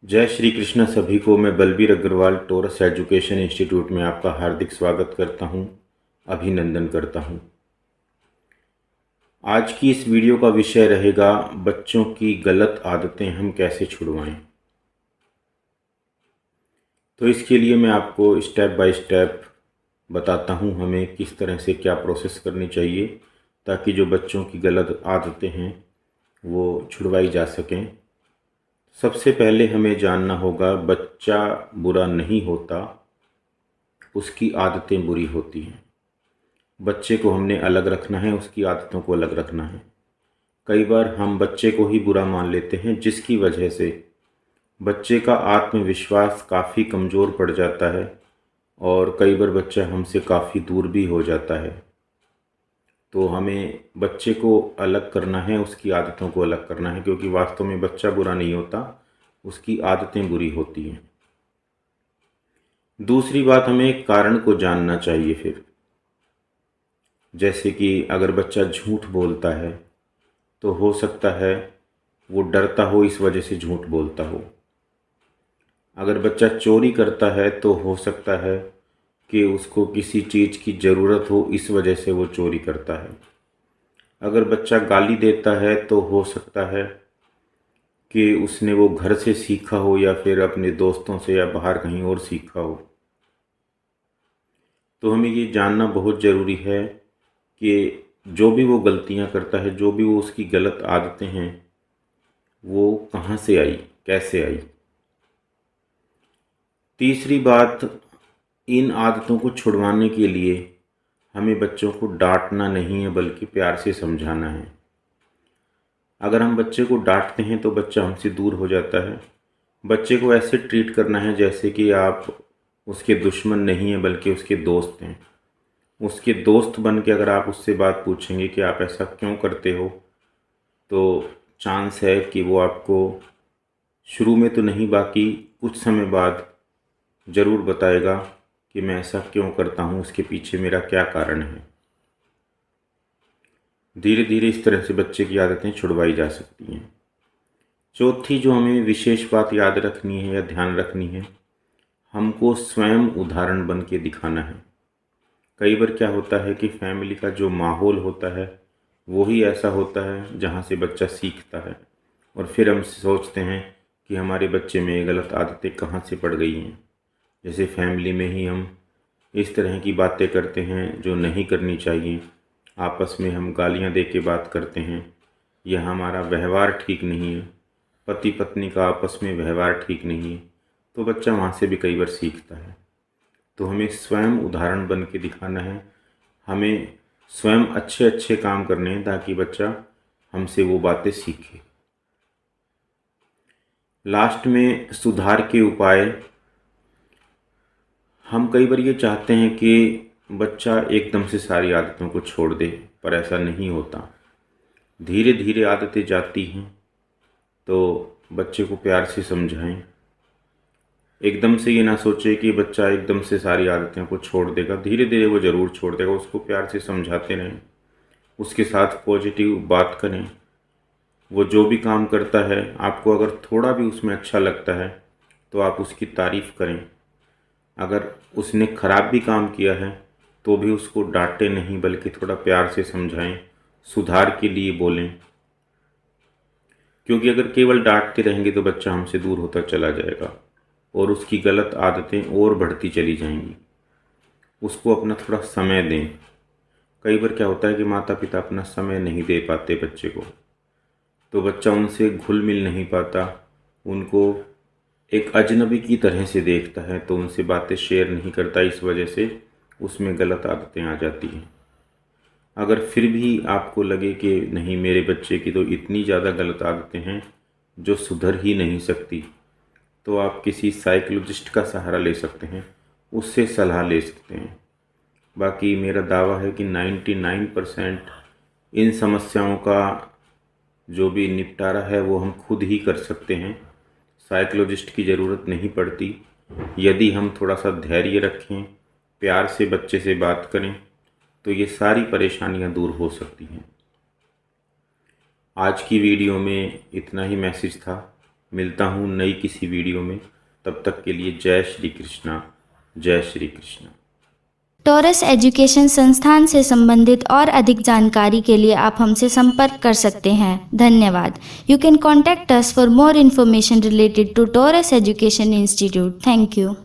जय श्री कृष्ण सभी को। मैं बलबीर अग्रवाल टोरस एजुकेशन इंस्टीट्यूट में आपका हार्दिक स्वागत करता हूं, अभिनंदन करता हूं। आज की इस वीडियो का विषय रहेगा बच्चों की गलत आदतें हम कैसे छुड़वाएं। तो इसके लिए मैं आपको स्टेप बाय स्टेप बताता हूं हमें किस तरह से क्या प्रोसेस करनी चाहिए ताकि जो बच्चों की गलत आदतें हैं वो छुड़वाई जा सकें। सबसे पहले हमें जानना होगा बच्चा बुरा नहीं होता, उसकी आदतें बुरी होती हैं। बच्चे को हमने अलग रखना है, उसकी आदतों को अलग रखना है। कई बार हम बच्चे को ही बुरा मान लेते हैं जिसकी वजह से बच्चे का आत्मविश्वास काफ़ी कमज़ोर पड़ जाता है और कई बार बच्चा हमसे काफ़ी दूर भी हो जाता है। तो हमें बच्चे को अलग करना है, उसकी आदतों को अलग करना है, क्योंकि वास्तव में बच्चा बुरा नहीं होता, उसकी आदतें बुरी होती हैं। दूसरी बात, हमें कारण को जानना चाहिए। फिर जैसे कि अगर बच्चा झूठ बोलता है तो हो सकता है वो डरता हो, इस वजह से झूठ बोलता हो। अगर बच्चा चोरी करता है तो हो सकता है कि उसको किसी चीज़ की ज़रूरत हो, इस वजह से वो चोरी करता है। अगर बच्चा गाली देता है तो हो सकता है कि उसने वो घर से सीखा हो या फिर अपने दोस्तों से या बाहर कहीं और सीखा हो। तो हमें ये जानना बहुत ज़रूरी है कि जो भी वो गलतियाँ करता है, जो भी वो उसकी गलत आदतें हैं, वो कहाँ से आई, कैसे आई। तीसरी बात, इन आदतों को छुड़वाने के लिए हमें बच्चों को डांटना नहीं है बल्कि प्यार से समझाना है। अगर हम बच्चे को डांटते हैं तो बच्चा हमसे दूर हो जाता है। बच्चे को ऐसे ट्रीट करना है जैसे कि आप उसके दुश्मन नहीं हैं बल्कि उसके दोस्त हैं। उसके दोस्त बन के अगर आप उससे बात पूछेंगे कि आप ऐसा क्यों करते हो, तो चांस है कि वो आपको शुरू में तो नहीं, बाकी कुछ समय बाद ज़रूर बताएगा कि मैं ऐसा क्यों करता हूँ, उसके पीछे मेरा क्या कारण है। धीरे धीरे इस तरह से बच्चे की आदतें छुड़वाई जा सकती हैं। चौथी जो हमें विशेष बात याद रखनी है या ध्यान रखनी है, हमको स्वयं उदाहरण बन के दिखाना है। कई बार क्या होता है कि फैमिली का जो माहौल होता है वो ही ऐसा होता है जहाँ से बच्चा सीखता है, और फिर हम सोचते हैं कि हमारे बच्चे में ये गलत आदतें कहाँ से पड़ गई हैं। जैसे फैमिली में ही हम इस तरह की बातें करते हैं जो नहीं करनी चाहिए, आपस में हम गालियाँ दे के बात करते हैं, यह हमारा व्यवहार ठीक नहीं है, पति पत्नी का आपस में व्यवहार ठीक नहीं है, तो बच्चा वहाँ से भी कई बार सीखता है। तो हमें स्वयं उदाहरण बन के दिखाना है, हमें स्वयं अच्छे अच्छे काम करने हैं ताकि बच्चा हमसे वो बातें सीखे। लास्ट में सुधार के उपाय, हम कई बार ये चाहते हैं कि बच्चा एकदम से सारी आदतों को छोड़ दे, पर ऐसा नहीं होता। धीरे धीरे आदतें जाती हैं, तो बच्चे को प्यार से समझाएं। एकदम से ये ना सोचे कि बच्चा एकदम से सारी आदतों को छोड़ देगा, धीरे धीरे वो ज़रूर छोड़ देगा। उसको प्यार से समझाते रहें, उसके साथ पॉजिटिव बात करें। वो जो भी काम करता है, आपको अगर थोड़ा भी उसमें अच्छा लगता है तो आप उसकी तारीफ़ करें। अगर उसने ख़राब भी काम किया है तो भी उसको डांटे नहीं बल्कि थोड़ा प्यार से समझाएं, सुधार के लिए बोलें। क्योंकि अगर केवल डांटते रहेंगे तो बच्चा हमसे दूर होता चला जाएगा और उसकी गलत आदतें और बढ़ती चली जाएंगी। उसको अपना थोड़ा समय दें। कई बार क्या होता है कि माता पिता अपना समय नहीं दे पाते बच्चे को, तो बच्चा उनसे घुल मिल नहीं पाता, उनको एक अजनबी की तरह से देखता है, तो उनसे बातें शेयर नहीं करता, इस वजह से उसमें गलत आदतें आ जाती हैं। अगर फिर भी आपको लगे कि नहीं, मेरे बच्चे की तो इतनी ज़्यादा गलत आदतें हैं जो सुधर ही नहीं सकती, तो आप किसी साइकोलॉजिस्ट का सहारा ले सकते हैं, उससे सलाह ले सकते हैं। बाकी मेरा दावा है कि 99% इन समस्याओं का जो भी निपटारा है वो हम खुद ही कर सकते हैं, साइकोलॉजिस्ट की ज़रूरत नहीं पड़ती। यदि हम थोड़ा सा धैर्य रखें, प्यार से बच्चे से बात करें, तो ये सारी परेशानियां दूर हो सकती हैं। आज की वीडियो में इतना ही मैसेज था। मिलता हूँ नई किसी वीडियो में, तब तक के लिए जय श्री कृष्णा, जय श्री कृष्णा। टॉरस एजुकेशन संस्थान से संबंधित और अधिक जानकारी के लिए आप हमसे संपर्क कर सकते हैं। धन्यवाद। You can contact us for more information related to Taurus Education Institute. Thank you.